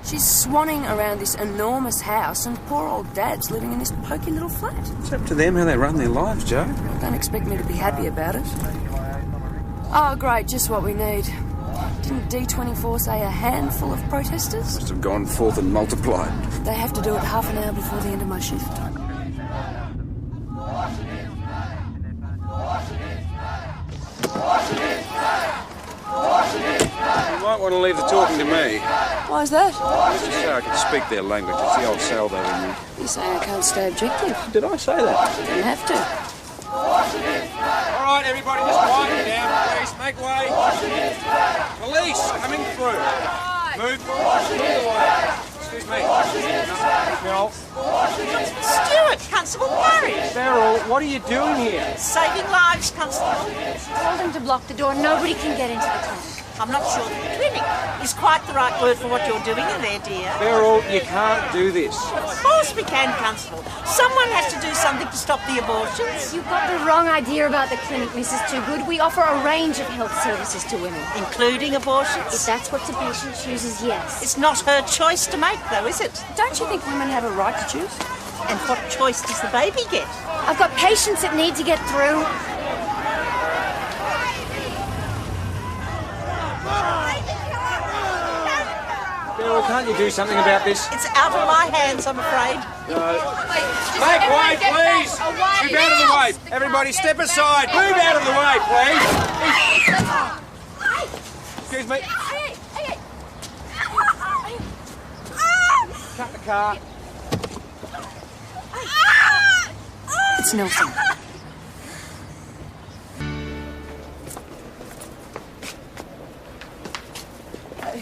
She's swanning around this enormous house and poor old Dad's living in this pokey little flat. It's up to them how they run their lives, Joe. Don't expect me to be happy about it. Oh, great, just what we need. Didn't D24 say a handful of protesters? Must have gone forth and multiplied. They have to do it half an hour before the end of my shift. You might want to leave the talking to me. Why is that? Just so I can speak their language. It's the old salvo in you. You're saying I can't stay objective? Did I say that? You have to. All right, everybody, just quieten down, please. Make way. Police, coming through. Move away. Excuse me. Mel. Stuart, Constable Murray. Beryl, what are you doing here? Saving lives, Constable. Told him to block the door. Nobody can get into the clinic. I'm not sure that clinic is quite the right word for what you're doing in there, dear. Beryl, you can't do this. Of course we can, Constable. Someone has to do something to stop the abortions. You've got the wrong idea about the clinic, Mrs. Toogood. We offer a range of health services to women. Including abortions? If that's what the patient chooses, yes. It's not her choice to make, though, is it? Don't you think women have a right to choose? And what choice does the baby get? I've got patients that need to get through. Beryl, can't you do something about this? It's out of my hands, I'm afraid. No. Make way, please! Move out of the way! Everybody step aside! Move out of the way, please! Excuse me. Cut the car. It's Nelson.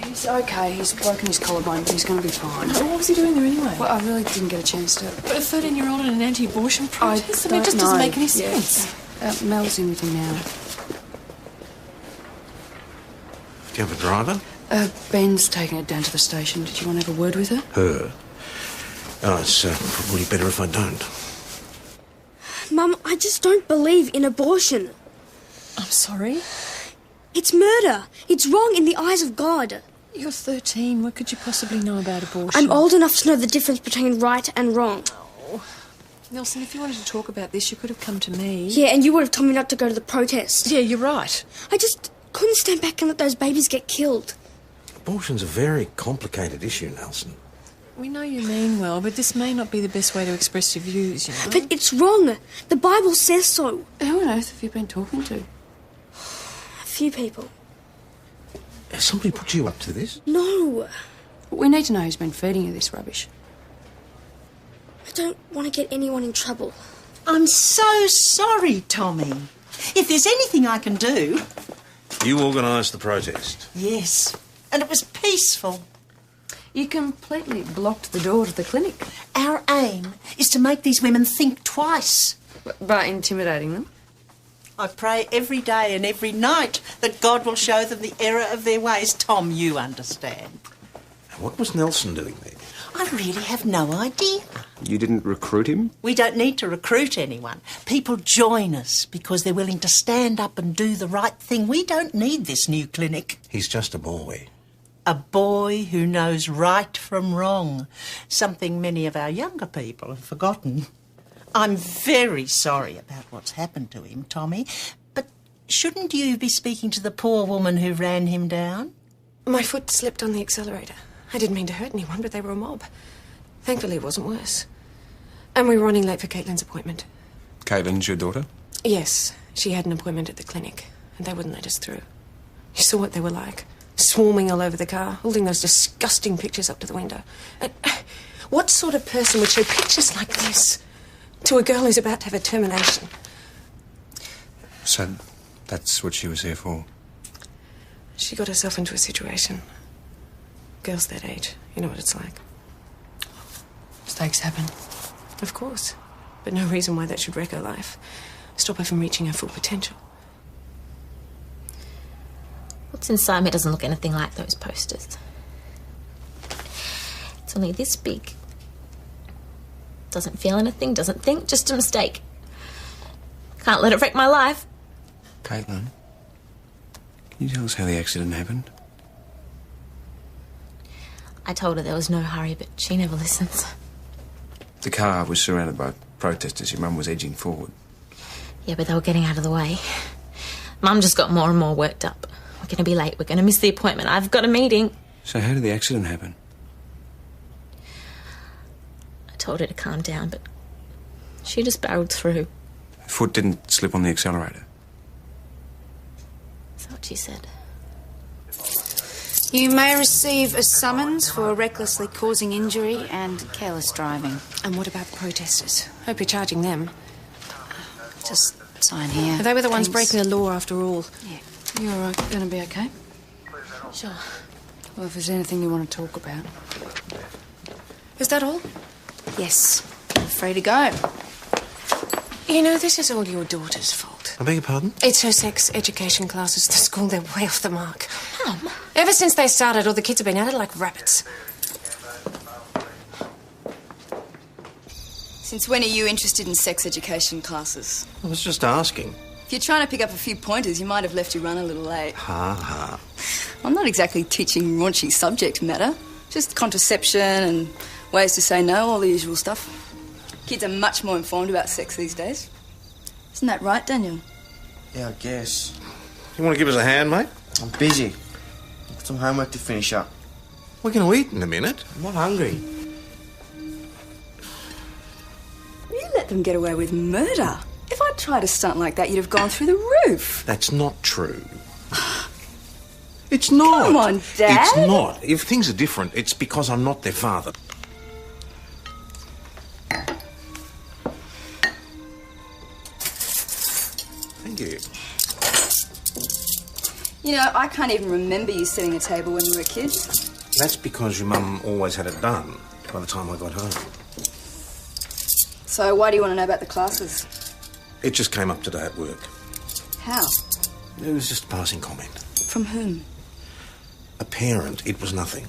He's okay. He's broken his collarbone, but he's going to be fine. What was he doing there anyway? Well, I really didn't get a chance to... But a 13-year-old in an anti-abortion protest? I mean, it just don't doesn't know. make any Yeah. sense. Mel's in with him now. Do you have a driver? Ben's taking it down to the station. Did you want to have a word with her? Her? Oh, it's probably better if I don't. Mum, I just don't believe in abortion. I'm sorry? It's murder. It's wrong in the eyes of God. You're 13. What could you possibly know about abortion? I'm old enough to know the difference between right and wrong. Nelson, if you wanted to talk about this, you could have come to me. Yeah, and you would have told me not to go to the protest. Yeah, you're right. I just couldn't stand back and let those babies get killed. Abortion's a very complicated issue, Nelson. We know you mean well, but this may not be the best way to express your views, you know? But it's wrong. The Bible says so. Who on earth have you been talking to? A few people. Has somebody put you up to this? No. We need to know who's been feeding you this rubbish. I don't want to get anyone in trouble. I'm so sorry, Tommy. If there's anything I can do... You organised the protest. Yes, and it was peaceful. You completely blocked the door to the clinic. Our aim is to make these women think twice. By intimidating them? I pray every day and every night that God will show them the error of their ways. Tom, you understand. And what was Nelson doing there? I really have no idea. You didn't recruit him? We don't need to recruit anyone. People join us because they're willing to stand up and do the right thing. We don't need this new clinic. He's just a boy. A boy who knows right from wrong. Something many of our younger people have forgotten. I'm very sorry about what's happened to him, Tommy, but shouldn't you be speaking to the poor woman who ran him down? My foot slipped on the accelerator. I didn't mean to hurt anyone, but they were a mob. Thankfully, it wasn't worse. And we were running late for Caitlin's appointment. Caitlin's your daughter? Yes, she had an appointment at the clinic, and they wouldn't let us through. You saw what they were like. Swarming all over the car, holding those disgusting pictures up to the window. And what sort of person would show pictures like this to a girl who's about to have a termination? So that's what she was here for? She got herself into a situation. Girls that age, you know what it's like. Mistakes happen. Of course. But no reason why that should wreck her life. Stop her from reaching her full potential. What's inside me doesn't look anything like those posters. It's only this big. Doesn't feel anything, doesn't think, just a mistake. Can't let it wreck my life. Caitlin, can you tell us how the accident happened? I told her there was no hurry, but she never listens. The car was surrounded by protesters. Your mum was edging forward. Yeah, but they were getting out of the way. Mum just got more and more worked up. We're going to be late. We're going to miss the appointment. I've got a meeting. So how did the accident happen? I told her to calm down, but she just barreled through. Her foot didn't slip on the accelerator. That's what she said. You may receive a summons for recklessly causing injury and careless driving. And what about the protesters? Hope you're charging them. Just sign here. They were the ones Thanks. breaking the law after all. Yeah. You all right? Gonna be okay? Sure. Well, if there's anything you want to talk about. Is that all? Yes. You're free to go. You know, this is all your daughter's fault. I beg your pardon? It's her sex education classes. The school, they're way off the mark. Mum. Ever since they started, all the kids have been at it like rabbits. Since when are you interested in sex education classes? I was just asking. If you're trying to pick up a few pointers, you might have left your run a little late. Ha ha. I'm not exactly teaching raunchy subject matter. Just contraception and ways to say no, all the usual stuff. Kids are much more informed about sex these days. Isn't that right, Daniel? Yeah, I guess. You want to give us a hand, mate? I'm busy. I've got some homework to finish up. We're going to eat in a minute. I'm not hungry. You let them get away with murder. If I'd tried a stunt like that, you'd have gone through the roof. That's not true. It's not. Come on, Dad. It's not. If things are different, it's because I'm not their father. Thank you. You know, I can't even remember you setting a table when you were kids. That's because your mum always had it done by the time I got home. So why do you want to know about the classes? It just came up today at work. How? It was just a passing comment. From whom? A parent. It was nothing.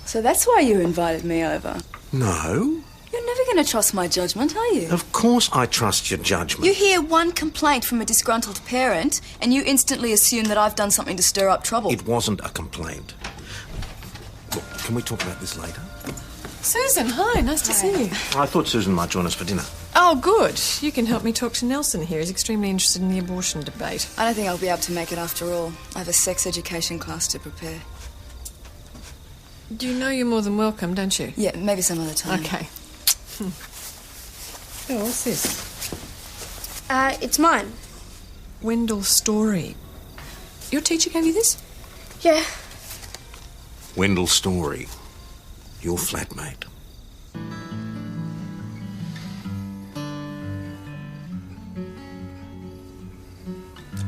So that's why you invited me over. No. You're never going to trust my judgment, are you? Of course I trust your judgment. You hear one complaint from a disgruntled parent and you instantly assume that I've done something to stir up trouble. It wasn't a complaint. Look, can we talk about this later? Susan, hi, nice to see you. I thought Susan might join us for dinner. Oh, good. You can help me talk to Nelson here. He's extremely interested in the abortion debate. I don't think I'll be able to make it after all. I have a sex education class to prepare. You know you're more than welcome, don't you? Yeah, maybe some other time. Okay. Oh, what's this? It's mine. Wendell Story. Your teacher gave you this? Yeah. Wendell Story. Your flatmate.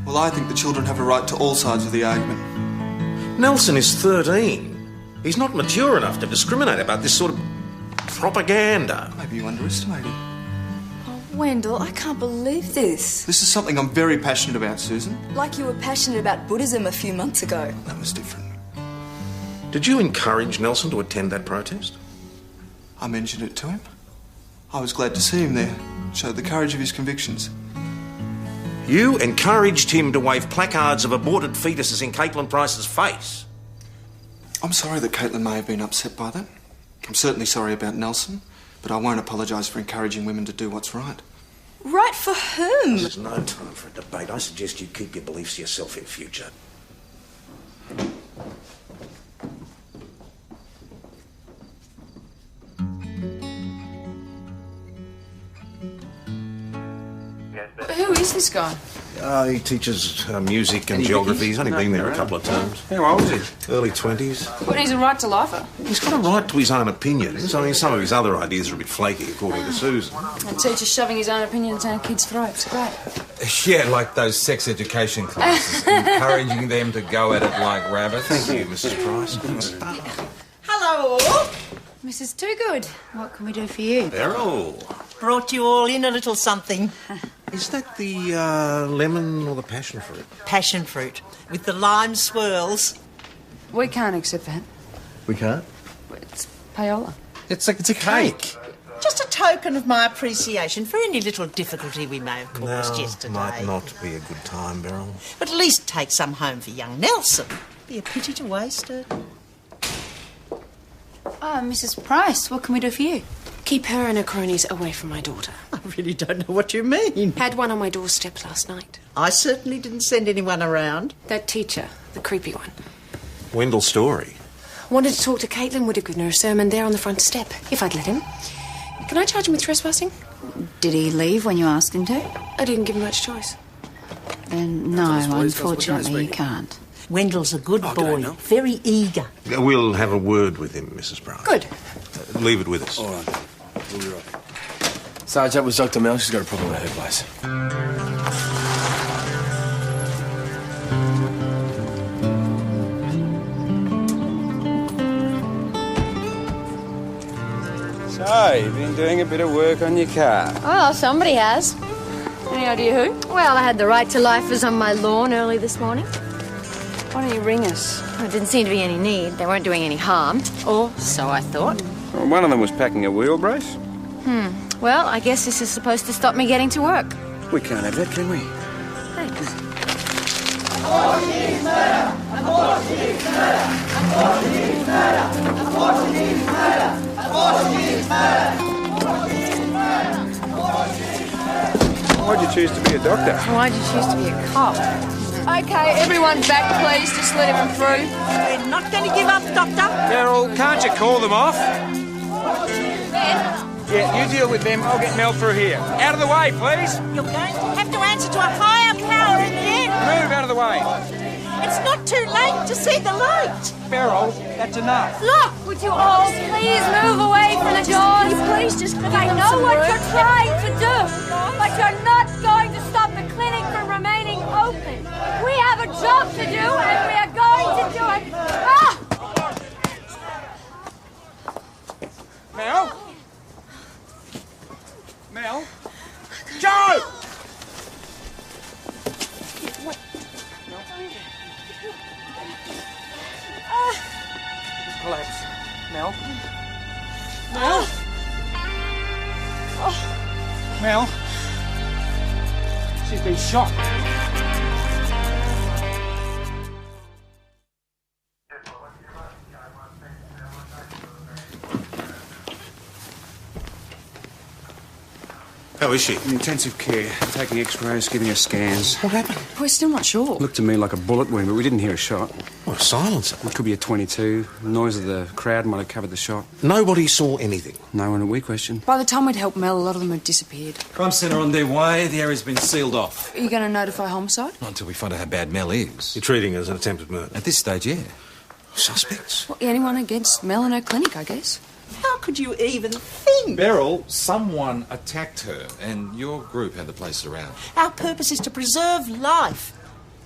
Well, I think the children have a right to all sides of the argument. Nelson is 13. He's not mature enough to discriminate about this sort of propaganda. Maybe you underestimate him. Oh, Wendell, I can't believe this. This is something I'm very passionate about, Susan. Like you were passionate about Buddhism a few months ago. That was different. Did you encourage Nelson to attend that protest? I mentioned it to him. I was glad to see him there. Showed the courage of his convictions. You encouraged him to wave placards of aborted fetuses in Caitlin Price's face. I'm sorry that Caitlin may have been upset by that. I'm certainly sorry about Nelson, but I won't apologise for encouraging women to do what's right. Right for whom? There's no time for a debate. I suggest you keep your beliefs to yourself in future. Who is this guy? He teaches music and geography. He's only been there a couple of terms. How old is he? Early 20s. What, he's a right to lifer? He's got a right to his own opinions. I mean, some of his other ideas are a bit flaky, according to Susan. A teacher shoving his own opinions down kids' throats. Great. Yeah, like those sex education classes, encouraging them to go at it like rabbits. Thank you, Mrs. Price. Hello. Mrs. Toogood, what can we do for you? Beryl. Brought you all in a little something. Is that the lemon or the passion fruit? Passion fruit with the lime swirls. We can't accept that. We can't? It's payola. It's a cake. Just a token of my appreciation for any little difficulty we may have caused No, yesterday. might not be a good time, Beryl. But at least take some home for young Nelson. Be a pity to waste it. Oh, Mrs. Price, what can we do for you? Keep her and her cronies away from my daughter. I really don't know what you mean. Had one on my doorstep last night. I certainly didn't send anyone around. That teacher, the creepy one. Wendell Story. Wanted to talk to Caitlin, would have given her a sermon there on the front step, if I'd let him. Can I charge him with trespassing? Did he leave when you asked him to? I didn't give him much choice. Then no, unfortunately you can't. Wendell's a good boy, very eager. We'll have a word with him, Mrs. Brown. Good. Leave it with us. All right, then. We'll be right back. Sarge, that was Dr. Mel. She's got a problem at her place. So, you've been doing a bit of work on your car. Oh, somebody has. Any idea who? Well, I had the right to lifers on my lawn early this morning. Why don't you ring us? There didn't seem to be any need. They weren't doing any harm. Or so I thought. Well, one of them was packing a wheel brace. Well, I guess this is supposed to stop me getting to work. We can't have that, can we? Thanks. Abortion is murder! Abortion is murder! Abortion is murder! Abortion is murder! Abortion is murder! Abortion is murder! Abortion is murder! Why'd you choose to be a doctor? Why'd you choose to be a cop? Okay, everyone back, please. Just let everyone through. We're not going to give up, Doctor. Beryl, can't you call them off? Ben? Yeah, you deal with them. I'll get Mel through here. Out of the way, please. You're going to have to answer to a higher power in the end. Move out of the way. It's not too late to see the light. Beryl, that's enough. Look, would you all please move away from the doors? Please just I know what you're trying to do, but you're not going to stop the clinic from remaining open. We have a job to do, and we are going to do it. Ah! Mel? Mel? Joe! What? Collapse. Mel? Mel? Mel? She's been shot. How is she? In intensive care, taking x-rays, giving her scans. What happened? We're still not sure. Looked to me like a bullet wound, but we didn't hear a shot. What, a silencer? It could be a .22. The noise of the crowd might have covered the shot. Nobody saw anything. No one that we questioned. By the time we'd helped Mel, a lot of them had disappeared. Crime centre on their way. The area's been sealed off. Are you going to notify homicide? Not until we find out how bad Mel is. You're treating it as an attempted murder. At this stage, yeah. Suspects? Well, anyone against Mel and her clinic, I guess. How could you even think? Beryl, someone attacked her, and your group had the place surrounded. Our purpose is to preserve life,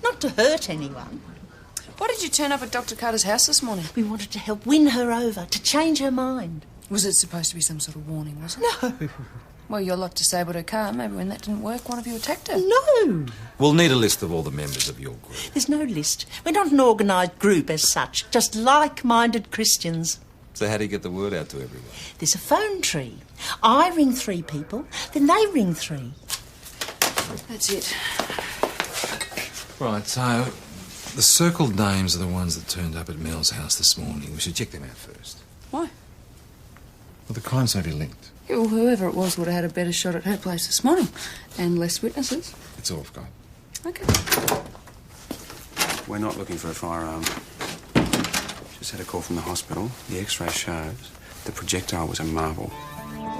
not to hurt anyone. Why did you turn up at Dr. Carter's house this morning? We wanted to help win her over, to change her mind. Was it supposed to be some sort of warning, was it? No. Well, your lot disabled her car. Maybe when that didn't work, one of you attacked her. No. We'll need a list of all the members of your group. There's no list. We're not an organised group as such, just like-minded Christians. So how do you get the word out to everyone? There's a phone tree. I ring 3 people, then they ring 3. That's it. Right, so the circled names are the ones that turned up at Mel's house this morning. We should check them out first. Why? Well, the crimes may be linked. Yeah, well, whoever it was would have had a better shot at her place this morning. And less witnesses. It's all I've got. Okay. We're not looking for a firearm. Just had a call from the hospital. The x-ray shows the projectile was a marble.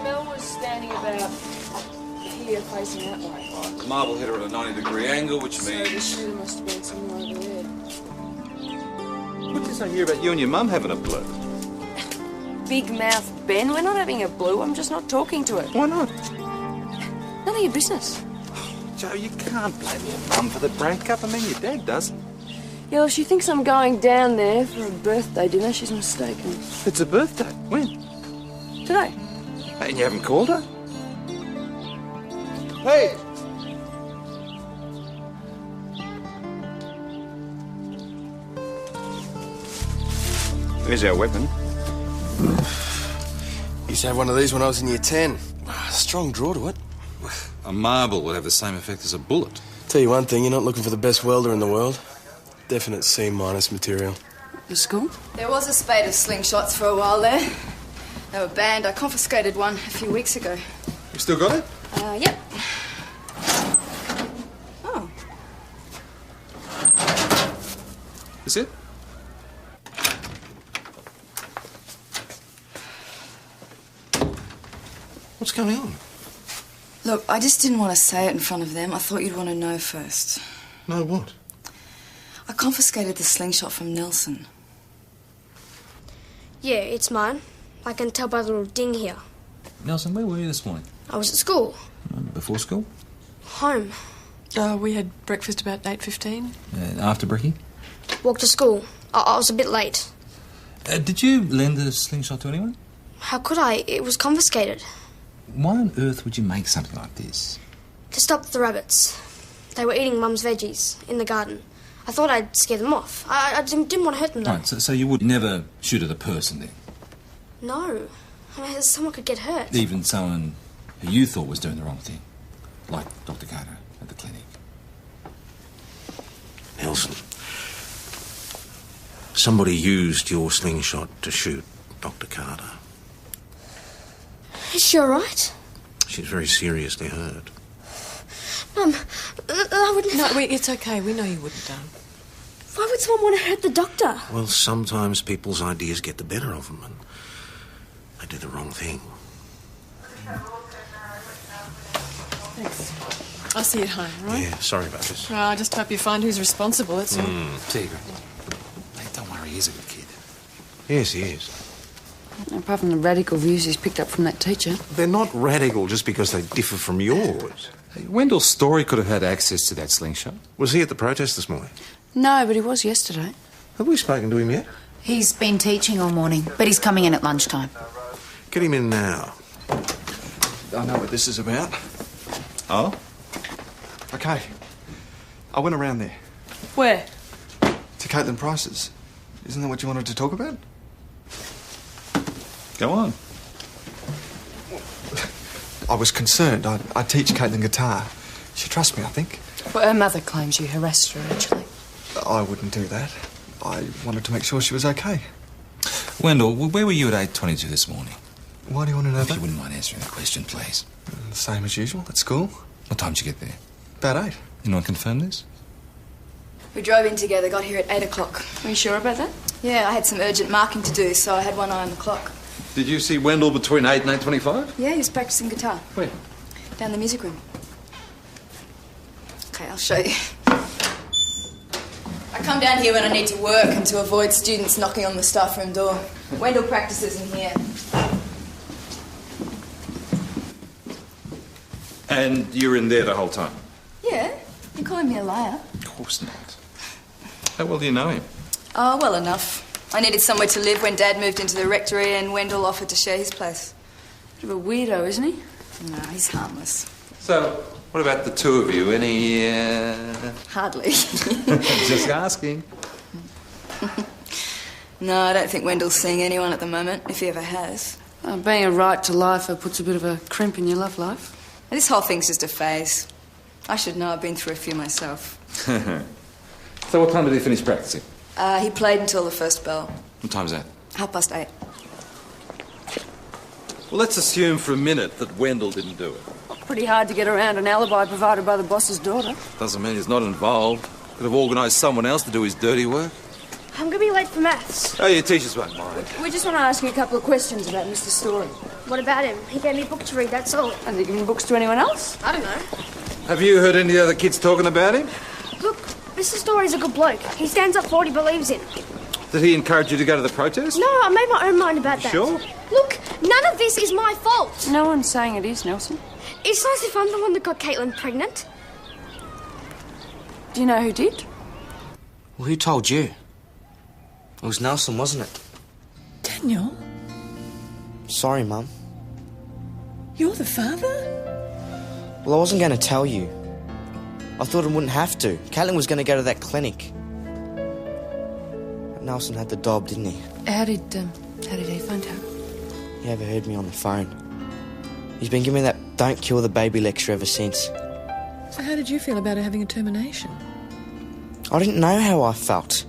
Mel was standing about here, facing that way. Right, the marble hit her at a 90-degree angle, which So the means... shooter must have been somewhere over there. What's this I hear about you and your mum having a blue? Big mouth Ben, we're not having a blue. I'm just not talking to her. Why not? None of your business. Joe, you can't blame your mum for the breakup. I mean, your dad doesn't. Yeah, well, if she thinks I'm going down there for a birthday dinner, she's mistaken. It's a birthday. When? Today. And you haven't called her? Hey! There's our weapon. Used to have one of these when I was in year 10. Strong draw to it. A marble would have the same effect as a bullet. Tell you one thing, you're not looking for the best welder in the world. Definite C- material. The school? There was a spate of slingshots for a while there. They were banned. I confiscated one a few weeks ago. You still got it? Yep. Oh. Is it? What's going on? Look, I just didn't want to say it in front of them. I thought you'd want to know first. No, what? I confiscated the slingshot from Nelson. Yeah, it's mine. I can tell by the little ding here. Nelson, where were you this morning? I was at school. Before school? Home. We had breakfast about 8:15. After brekkie? Walked to school. I was a bit late. Did you lend the slingshot to anyone? How could I? It was confiscated. Why on earth would you make something like this? To stop the rabbits. They were eating Mum's veggies in the garden. I thought I'd scare them off. I didn't want to hurt them, though. Right, so you would never shoot at a person then? No. I mean, someone could get hurt. Even someone who you thought was doing the wrong thing? Like Dr. Carter at the clinic? Nelson, somebody used your slingshot to shoot Dr. Carter. Is she all right? She's very seriously hurt. Mum, I wouldn't... No, it's okay. We know you wouldn't have done. Why would someone want to hurt the doctor? Well, sometimes people's ideas get the better of them and they do the wrong thing. Thanks. I'll see you at home, right? Yeah, sorry about this. I just hope you find who's responsible, that's all. Tigger. Hey, don't worry, he's a good kid. Yes, he is. Apart from the radical views he's picked up from that teacher. They're not radical just because they differ from yours. Hey, Wendell Story could have had access to that slingshot. Was he at the protest this morning? No, but he was yesterday. Have we spoken to him yet? He's been teaching all morning, but he's coming in at lunchtime. Get him in now. I know what this is about. Oh? Okay. I went around there. Where? To Caitlin Price's. Isn't that what you wanted to talk about? Go on. I was concerned. I teach Caitlin guitar. She trusts me, I think. Well, her mother claims you harassed her, actually. I wouldn't do that. I wanted to make sure she was okay. Wendell, where were you at 8:22 this morning? Why do you want to know If that? you wouldn't mind answering the question, please. The same as usual, at school. What time did you get there? About 8. You want to confirm this? We drove in together, got here at 8 o'clock. Are you sure about that? Yeah, I had some urgent marking to do, so I had one eye on the clock. Did you see Wendell between 8 and 8:25? Yeah, he was practicing guitar. Where? Down the music room. Okay, I'll show you. I come down here when I need to work and to avoid students knocking on the staff room door. Wendell practices in here. And you're in there the whole time? Yeah, you're calling me a liar. Of course not. How well do you know him? Oh, well enough. I needed somewhere to live when Dad moved into the rectory and Wendell offered to share his place. Bit of a weirdo, isn't he? No, he's harmless. So, what about the two of you? Any, Hardly. Just asking. No, I don't think Wendell's seeing anyone at the moment, if he ever has. Being a right to lifer puts a bit of a crimp in your love life. This whole thing's just a phase. I should know, I've been through a few myself. So what time did he finish practicing? He played until the first bell. What time's that? 8:30. Well, let's assume for a minute that Wendell didn't do it. Pretty hard to get around an alibi provided by the boss's daughter. Doesn't mean he's not involved. Could have organised someone else to do his dirty work. I'm going to be late for maths. Oh, your teachers won't mind. We just want to ask you a couple of questions about Mr. Story. What about him? He gave me a book to read, that's all. Has he given books to anyone else? I don't know. Have you heard any other kids talking about him? Look, Mr. Story's a good bloke. He stands up for what he believes in. Did he encourage you to go to the protest? No, I made my own mind about that. Sure? Look, none of this is my fault. No one's saying it is, Nelson. It's nice if I'm the one that got Caitlin pregnant. Do you know who did? Well, who told you? It was Nelson, wasn't it? Daniel, Sorry, Mum. you're the father? Well, I wasn't going to tell you. I thought I wouldn't have to. Caitlin was going to go to that clinic. But Nelson had the dob, didn't he? How did he find out? He overheard me on the phone. He's been giving me that don't kill the baby lecture ever since. So how did you feel about her having a termination? I didn't know how I felt.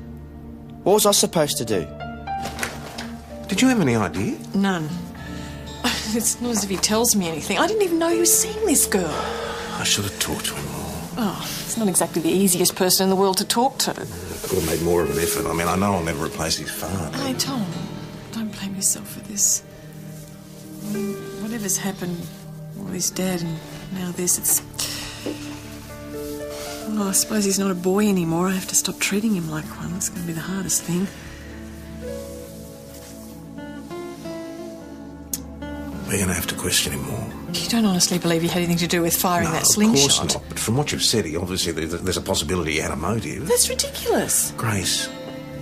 What was I supposed to do? Did you have any idea? None. It's not as if he tells me anything. I didn't even know he was seeing this girl. I should have talked to him more. Oh, he's not exactly the easiest person in the world to talk to. I could have made more of an effort. I mean, I know I'll never replace his father. Hey, Tom, don't blame yourself for this. I mean, whatever's happened, well, he's dead and now this, it's... Well, I suppose he's not a boy anymore. I have to stop treating him like one. That's going to be the hardest thing. We're going to have to question him more. You don't honestly believe he had anything to do with firing that slingshot? Of course not. But from what you've said, obviously there's a possibility he had a motive. That's ridiculous. Grace,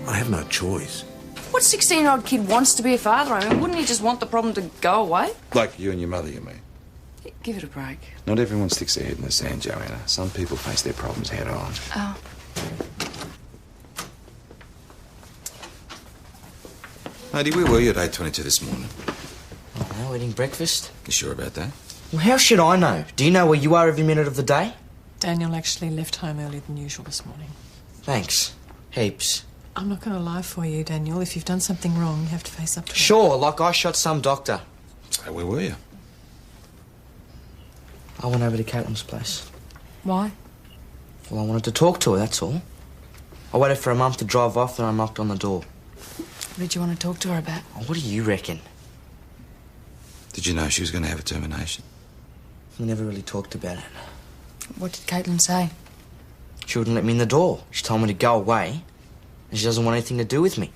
I have no choice. What 16-year-old kid wants to be a father? I mean, wouldn't he just want the problem to go away? Like you and your mother, you mean? Give it a break. Not everyone sticks their head in the sand, Joanna. Some people face their problems head on. Oh. Lady, where were you at 8:22 this morning? Oh, eating breakfast. You sure about that? Well, how should I know? Do you know where you are every minute of the day? Daniel actually left home earlier than usual this morning. Thanks. Heaps. I'm not going to lie for you, Daniel. If you've done something wrong, you have to face up to it. Sure, like I shot some doctor. So where were you? I went over to Caitlin's place. Why? Well, I wanted to talk to her, that's all. I waited for a month to drive off, then I knocked on the door. What did you want to talk to her about? Oh, what do you reckon? Did you know she was going to have a termination? We never really talked about it. What did Caitlin say? She wouldn't let me in the door. She told me to go away, and she doesn't want anything to do with me.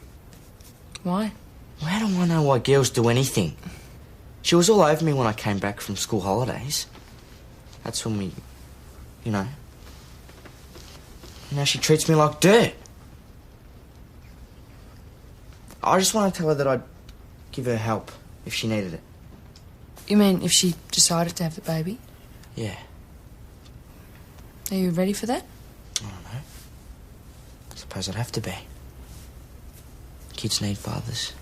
Why? Well, how do I know why girls do anything? She was all over me when I came back from school holidays. That's when we, you know... Now she treats me like dirt. I just want to tell her that I'd give her help if she needed it. You mean if she decided to have the baby? Yeah. Are you ready for that? I don't know. I suppose I'd have to be. Kids need fathers.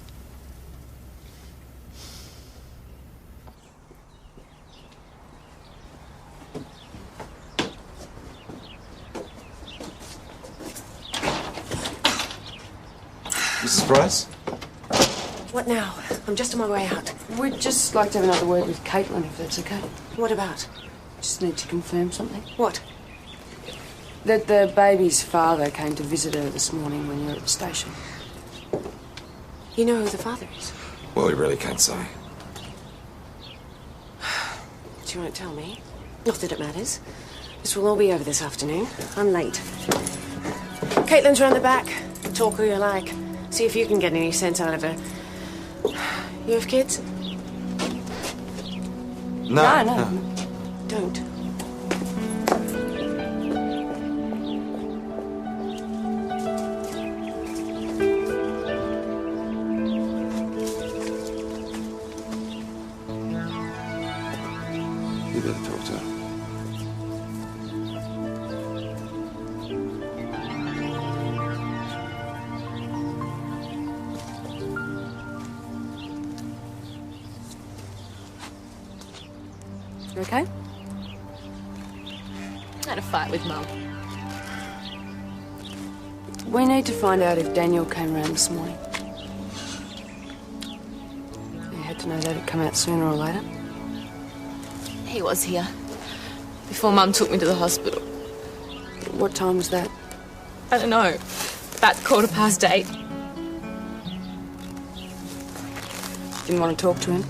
Mrs. Price? What now? I'm just on my way out. We'd just like to have another word with Caitlin, if that's okay. What about? Just need to confirm something. What? That the baby's father came to visit her this morning when you were at the station. You know who the father is? Well, we really can't say. Do you want to tell me? Not that it matters. This will all be over this afternoon. I'm late. Caitlin's round the back. Talk who you like. See if you can get any sense out of her. You have kids? No. Don't. You better talk to her. You okay? I had a fight with Mum. We need to find out if Daniel came round this morning. You had to know that he'd come out sooner or later. He was here. Before Mum took me to the hospital. What time was that? I don't know. About 8:15. Didn't want to talk to him?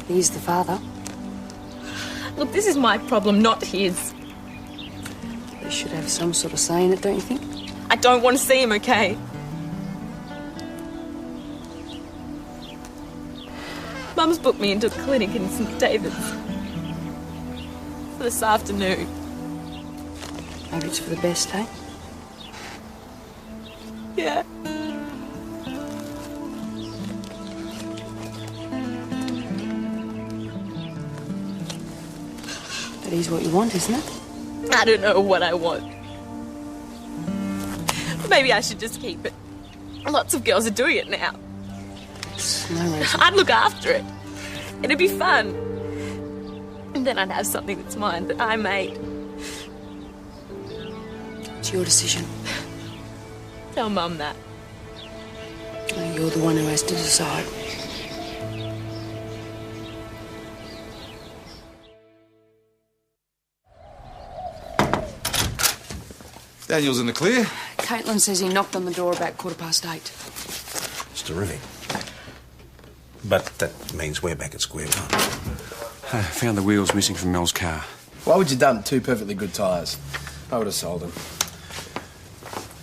He's the father. Look, this is my problem, not his. They should have some sort of say in it, don't you think? I don't want to see him, okay? Mum's booked me into a clinic in St David's for this afternoon. Maybe it's for the best, eh? Yeah. That is what you want, isn't it? I don't know what I want. Maybe I should just keep it. Lots of girls are doing it now. No reason. I'd look after it. It'd be fun. And then I'd have something that's mine, that I made. It's your decision. Tell Mum that. You're the one who has to decide. Daniel's in the clear. Caitlin says he knocked on the door about 8:15. It's terrific. But that means we're back at square one. I found the wheels missing from Mel's car. Why would you dump two perfectly good tyres? I would have sold them.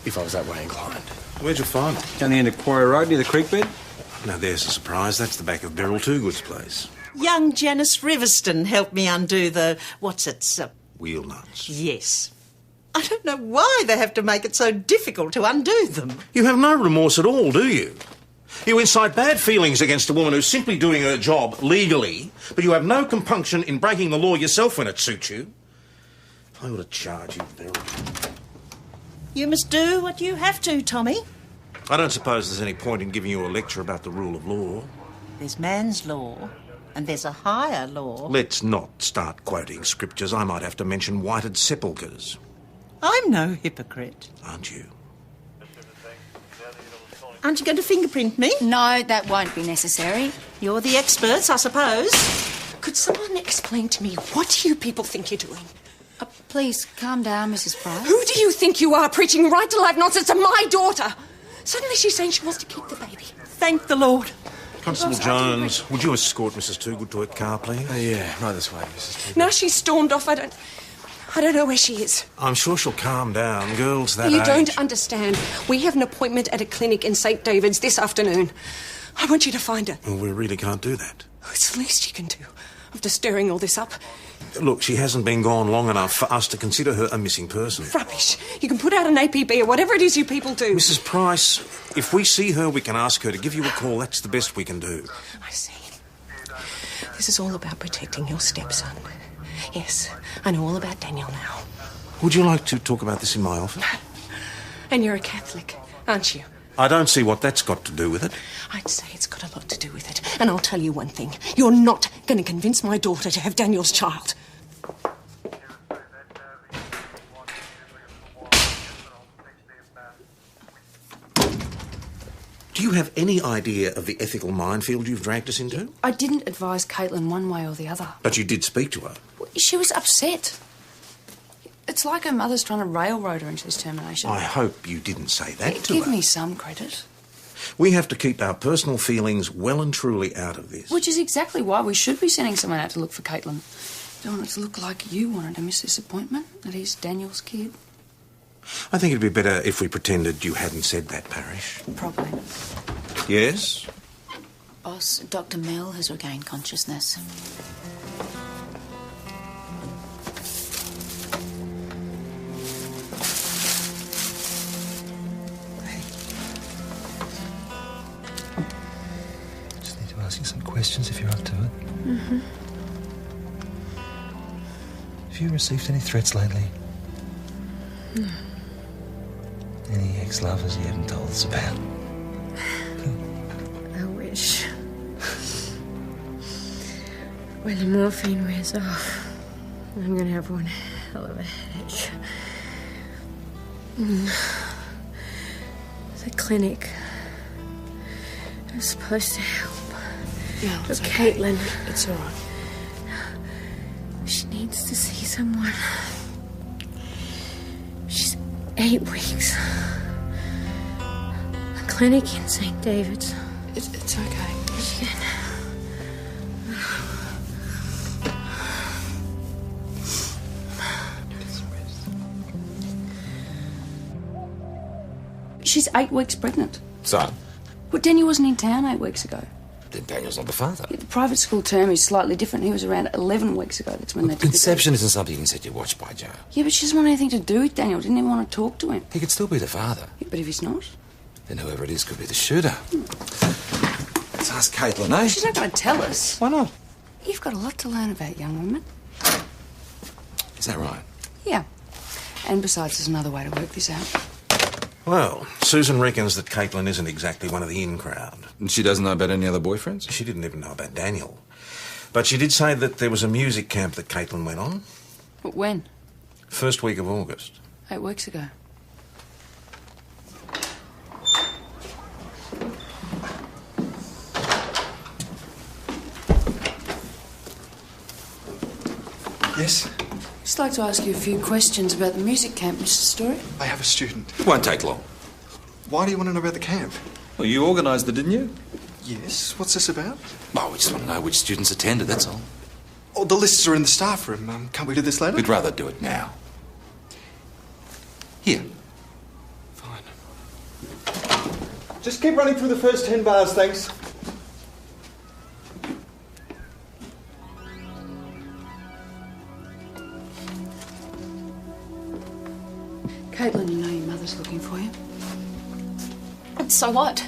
If I was that way inclined. Where'd you find them? Down the end of Quarry Road near the creek bed. Now, there's a surprise. That's the back of Beryl Toogood's place. Young Janice Riverston helped me undo the... Wheel nuts. Yes. I don't know why they have to make it so difficult to undo them. You have no remorse at all, do you? You incite bad feelings against a woman who's simply doing her job legally, but you have no compunction in breaking the law yourself when it suits you. I ought to charge you, Beryl. You must do what you have to, Tommy. I don't suppose there's any point in giving you a lecture about the rule of law. There's man's law, and there's a higher law. Let's not start quoting scriptures. I might have to mention whited sepulchres. I'm no hypocrite. Aren't you? Aren't you going to fingerprint me? No, that won't be necessary. You're the experts, I suppose. Could someone explain to me what you people think you're doing? Please, calm down, Mrs. Price. Who do you think you are, preaching right to life nonsense to my daughter? Suddenly she's saying she wants to keep the baby. Thank the Lord. Constable Jones, would you escort Mrs. Toogood to her car, please? Yeah, right this way, Mrs. Toogood. Now she's stormed off. I don't know where she is. I'm sure she'll calm down. Girls that You age... don't understand. We have an appointment at a clinic in St. David's this afternoon. I want you to find her. Well, we really can't do that. It's the least you can do. After stirring all this up. Look, she hasn't been gone long enough for us to consider her a missing person. Rubbish. You can put out an APB or whatever it is you people do. Mrs. Price, if we see her, we can ask her to give you a call. That's the best we can do. I see. This is all about protecting your stepson. Yes, I know all about Daniel now. Would you like to talk about this in my office? And you're a Catholic, aren't you? I don't see what that's got to do with it. I'd say it's got a lot to do with it. And I'll tell you one thing. You're not going to convince my daughter to have Daniel's child. Do you have any idea of the ethical minefield you've dragged us into? I didn't advise Caitlin one way or the other. But you did speak to her. She was upset. It's like her mother's trying to railroad her into this termination. I hope you didn't say that to Give her. me some credit. We have to keep our personal feelings well and truly out of this. Which is exactly why we should be sending someone out to look for Caitlin. Don't want it to look like you wanted to miss this appointment. That is Daniel's kid. I think it'd be better if we pretended you hadn't said that, Parrish. Probably. Yes? Boss, Dr. Mel has regained consciousness. Just need to ask you some questions if you're up to it. Mm-hmm. Have you received any threats lately? No. Any ex-lovers you haven't told us about? I wish. When the morphine wears off, I'm gonna have one hell of a headache. The clinic is supposed to help. Yeah, But it's okay. Caitlin, It's all right. she needs to see someone. She's 8 weeks. A clinic in St. David's. It's okay. She can... She's 8 weeks pregnant. So, But Daniel wasn't in town 8 weeks ago. then Daniel's not the father. The private school term is slightly different. He was around 11 weeks ago. That's when they did Conception isn't something you can set your watch by, Joe. Yeah, but she doesn't want anything to do with Daniel. Didn't even want to talk to him. He could still be the father. Yeah, but if he's not? Then whoever it is could be the shooter. Let's ask Caitlin, eh? She's not going to tell us. Why not? You've got a lot to learn about young women. Is that right? Yeah. And besides, there's another way to work this out. Well, Susan reckons that Caitlin isn't exactly one of the in crowd. And she doesn't know about any other boyfriends? She didn't even know about Daniel. But she did say that there was a music camp that Caitlin went on. But when? First week of August. 8 weeks ago. Yes? Just like to ask you a few questions about the music camp, Mr. Story. I have a student. Won't take long. Why do you want to know about the camp? Well, you organised it, didn't you? Yes. What's this about? Oh, we just want to know which students attended, that's all. Oh, the lists are in the staff room. Can't we do this later? We'd rather do it now. Here. Just keep running through the first 10 bars, thanks. Caitlin, you know your mother's looking for you. So what?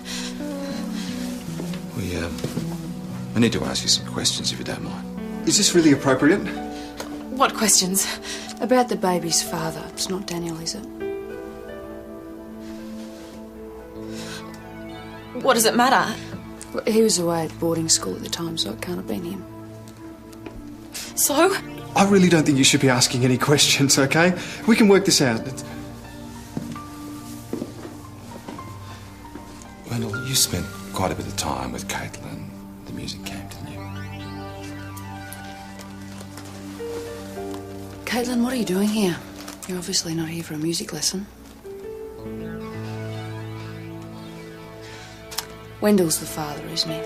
I need to ask you some questions, if you don't mind. Is this really appropriate? What questions? About the baby's father. It's not Daniel, is it? What does it matter? Well, he was away at boarding school at the time, so it can't have been him. So? I really don't think you should be asking any questions, okay? We can work this out. Wendell, you spent quite a bit of time with Caitlin at the music camp, didn't you? Caitlin, what are you doing here? You're obviously not here for a music lesson. Wendell's the father, isn't he?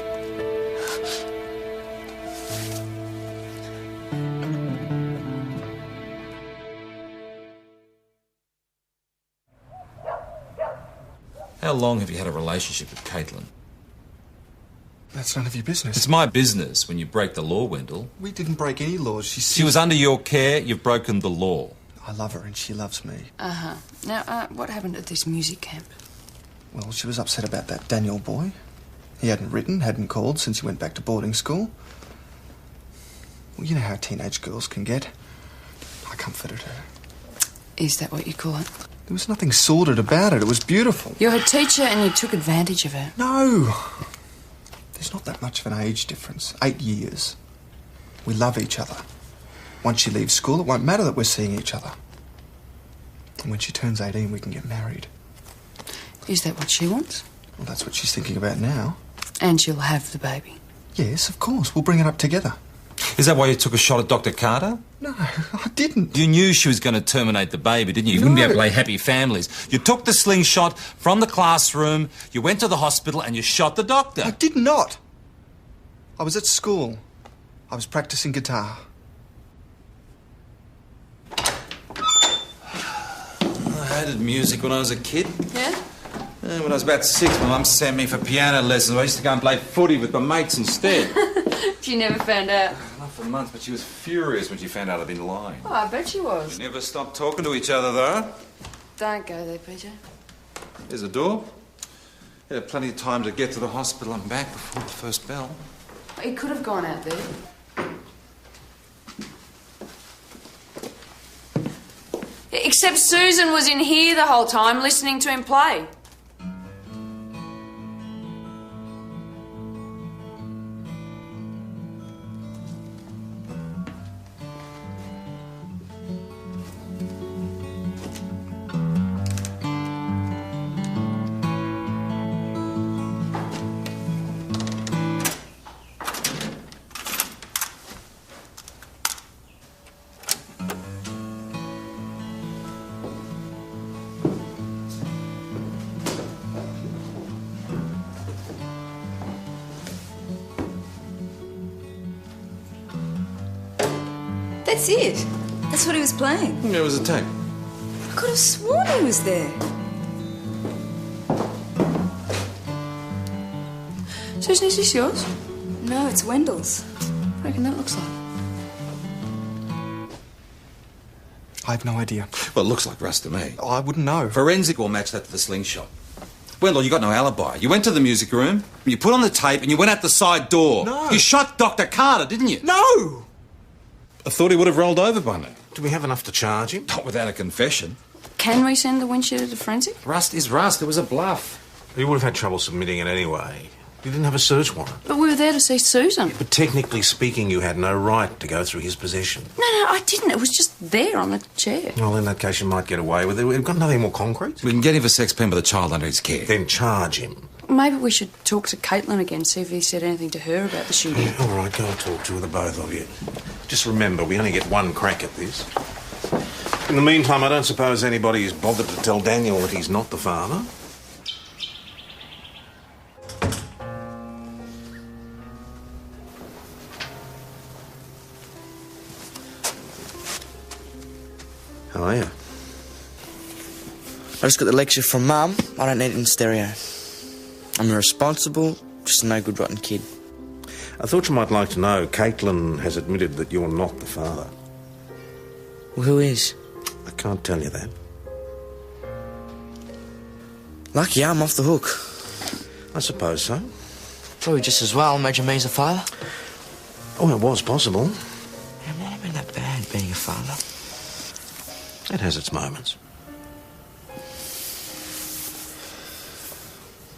How long have you had a relationship with Caitlin? That's none of your business. It's my business when you break the law, Wendell. We didn't break any laws. She was under your care, you've broken the law. I love her and she loves me. Uh-huh. Now, what happened at this music camp? Well, she was upset about that Daniel boy. He hadn't written, hadn't called since he went back to boarding school. Well, you know how teenage girls can get. I comforted her. Is that what you call it? There was nothing sordid about it. It was beautiful. You're her teacher and you took advantage of her. No! There's not that much of an age difference. 8 years. We love each other. Once she leaves school, it won't matter that we're seeing each other. And when she turns 18, we can get married. Is that what she wants? Well, that's what she's thinking about now. And she'll have the baby. Yes, of course. We'll bring it up together. Is that why you took a shot at Dr. Carter? No, I didn't. You knew she was going to terminate the baby, didn't you? You wouldn't be able to play happy families. You took the slingshot from the classroom, you went to the hospital and you shot the doctor. I did not. I was at school. I was practicing guitar. I hated music when I was a kid. Yeah? When I was about 6, my mum sent me for piano lessons. I used to go and play footy with my mates instead. She never found out. Not for months, but she was furious when she found out I'd been lying. Oh, I bet she was. We never stopped talking to each other, though. Don't go there, PJ. There's a door. You had plenty of time to get to the hospital and back before the first bell. He could have gone out there. Except Susan was in here the whole time listening to him play. That's it. That's what he was playing. Yeah, it was a tape. I could have sworn he was there. Susan, is this yours? No, it's Wendell's. What do you reckon that looks like? I have no idea. Well, it looks like Russ to me. I wouldn't know. Forensic will match that to the slingshot. Wendell, you got no alibi. You went to the music room, you put on the tape, and you went out the side door. No. You shot Dr. Carter, didn't you? No! I thought he would have rolled over by now. Do we have enough to charge him? Not without a confession. Can we send the windshield to forensic? Rust is rust. It was a bluff. He would have had trouble submitting it anyway. You didn't have a search warrant. But we were there to see Susan. But technically speaking, you had no right to go through his possession. No, I didn't. It was just there on the chair. Well, in that case, you might get away with it. We've got nothing more concrete. We can get him for sex pen with a child under his care. Then charge him. maybe we should talk to Caitlin again, see if he said anything to her about the shooting. All right, go and talk to the both of you. Just remember, we only get one crack at this. In the meantime, I don't suppose anybody is bothered to tell Daniel that he's not the father. How are you? I just got the lecture from Mum. I don't need it in stereo. I'm irresponsible, just a no-good rotten kid. I thought you might like to know Caitlin has admitted that you're not the father. Well, who is? I can't tell you that. Lucky I'm off the hook. I suppose so. Probably just as well. Imagine me as a father. Oh, it was possible. It might have been that bad being a father. It has its moments.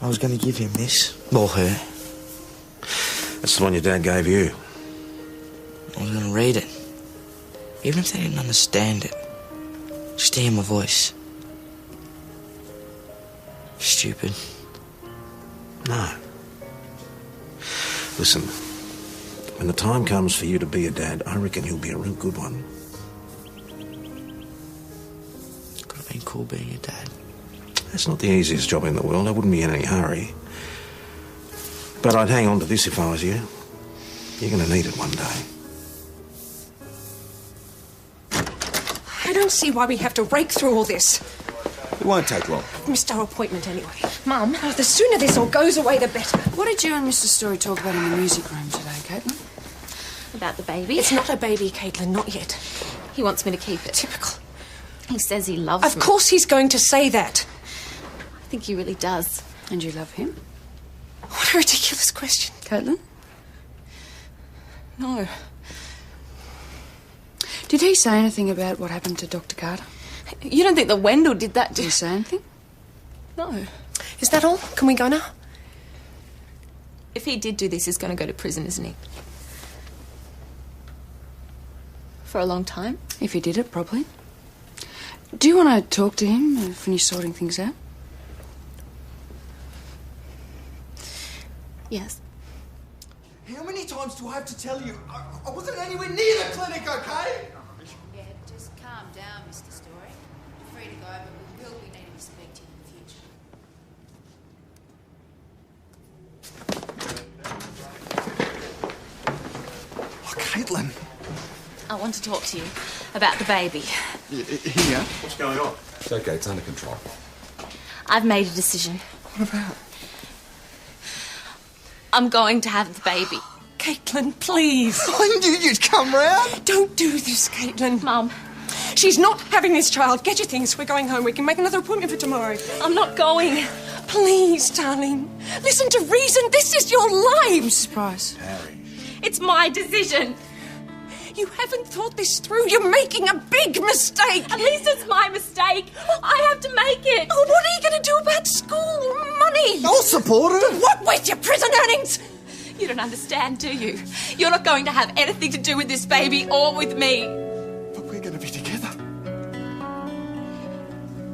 I was going to give him this. Or her. That's the one your dad gave you. I was going to read it. Even if they didn't understand it. Just to hear my voice. Stupid. No. Listen, when the time comes for you to be a dad, I reckon you'll be a real good one. Could have been cool being a dad. It's not the easiest job in the world. I wouldn't be in any hurry. But I'd hang on to this if I was you. You're going to need it one day. I don't see why we have to rake through all this. It won't take long. Missed our appointment anyway. Mum, the sooner this all goes away, the better. What did you and Mr. Story talk about in the music room today, Caitlin? About the baby? It's not a baby, Caitlin, not yet. He wants me to keep it. Typical. He says he loves me. Of course he's going to say that. I think he really does. And you love him? What a ridiculous question. Caitlin? No. Did he say anything about what happened to Dr. Carter? You don't think that Wendell did that, Did he say anything? No. Is that all? Can we go now? If he did do this, he's going to go to prison, isn't he? For a long time? If he did it, probably. Do you want to talk to him and finish sorting things out? Yes. How many times do I have to tell you? I wasn't anywhere near the clinic, okay? Yeah, just calm down, Mr. Story. You're free to go, but we will be needing to speak to you in the future. Oh, Caitlin. I want to talk to you about the baby. Here? What's going on? It's okay, it's under control. I've made a decision. What about? I'm going to have the baby. Caitlin, please. I knew you'd come round. Don't do this, Caitlin. Mum. She's not having this child. Get your things. We're going home. We can make another appointment for tomorrow. I'm not going. Please, darling. Listen to reason. This is your life. Mrs. Price. Harry. It's my decision. You haven't thought this through. You're making a big mistake. At least it's my mistake. I have to make it. Oh, what are you going to do about school? Money? I'll support her. What with your prison earnings? You don't understand, do you? You're not going to have anything to do with this baby or with me. But we're going to be together.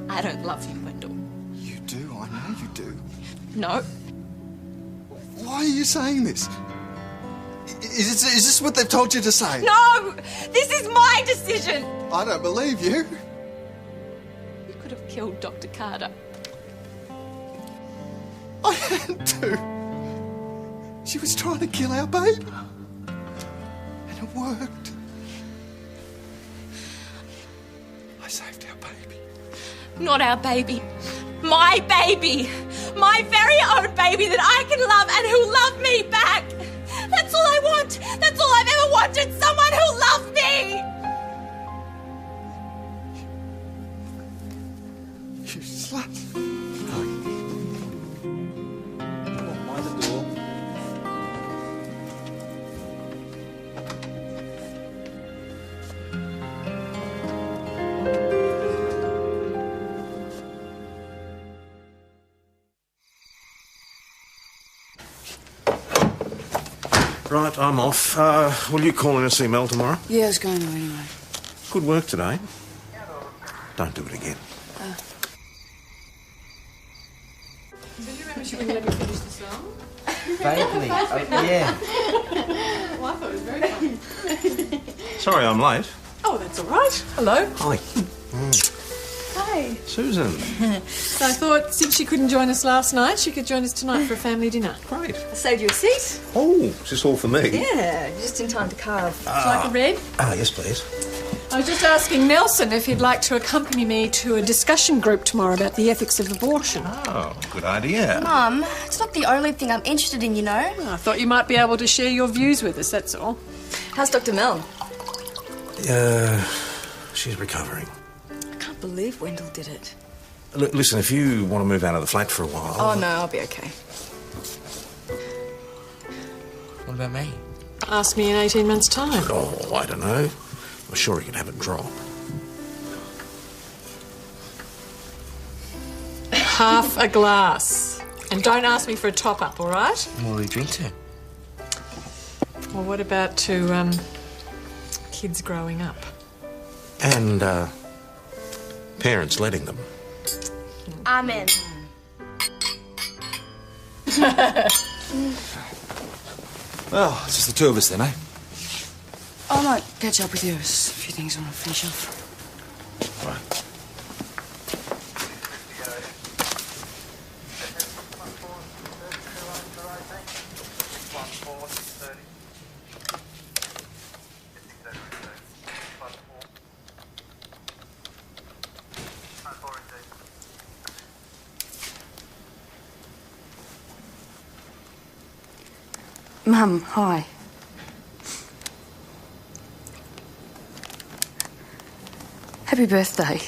I don't love you, Wendell. You do, I know you do. No. Why are you saying this? Is this what they've told you to say? No! This is my decision! I don't believe you. You could have killed Dr. Carter. I had to. She was trying to kill our baby. And it worked. I saved our baby. Not our baby. My baby! My very own baby that I can love and who'll love me back! That's all I want! That's all I've ever wanted! Someone who'll love me! You slut. Mind the door. Right, I'm off. Will you call in and see Mel tomorrow? Yeah, I was going to anyway. Good work today. Don't do it again. So you Promise you wouldn't let me finish the song. Vaguely. Yeah. Well, I thought it was very funny. Sorry I'm late. Oh, that's all right. Hello. Hi. Hi. Susan. So I thought since she couldn't join us last night, she could join us tonight for a family dinner. Great. I saved you a seat. Oh, is this all for me? Yeah, just in time to carve. Would you like a red? Yes, please. I was just asking Nelson if he'd like to accompany me to a discussion group tomorrow about the ethics of abortion. Oh, good idea. Mum, it's not the only thing I'm interested in, you know. Well, I thought you might be able to share your views with us, that's all. How's Dr. Mel? She's recovering. I can't believe Wendell did it. Listen, if you want to move out of the flat for a while... Oh, no, I'll be okay. What about me? Ask me in 18 months' time. Oh, I don't know. I'm sure he can have a drop. Half a glass. And don't ask me for a top-up, all right? What do we drink to? Well, what about to, kids growing up? And, parents letting them. Amen. Well, it's just the two of us then, eh? I might catch up with you. There's a few things I want to finish off. Right. Mum, hi. Happy birthday.